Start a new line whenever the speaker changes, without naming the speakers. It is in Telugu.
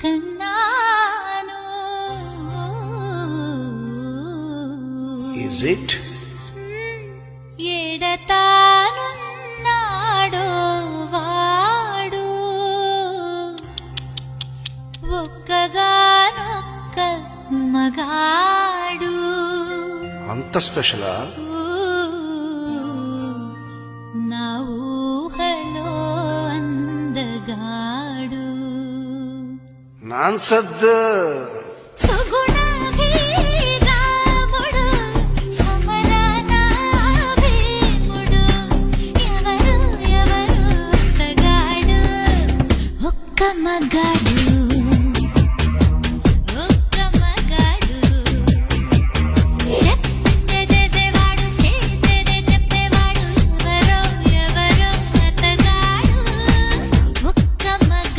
కన్నాను.
Is it?
ఎడతానున్నాడో వాడు ఒక్కగానొక్క మగాడు.
అంత స్పెషలా?
నా ఊహలో అందగాడు.
నాన్సద్దు.
సుగుణాభిరాముడు సమరాన భీముడు. ఎవరు ఎవరు ఒక్కగాడు ఒక్క మగాడు.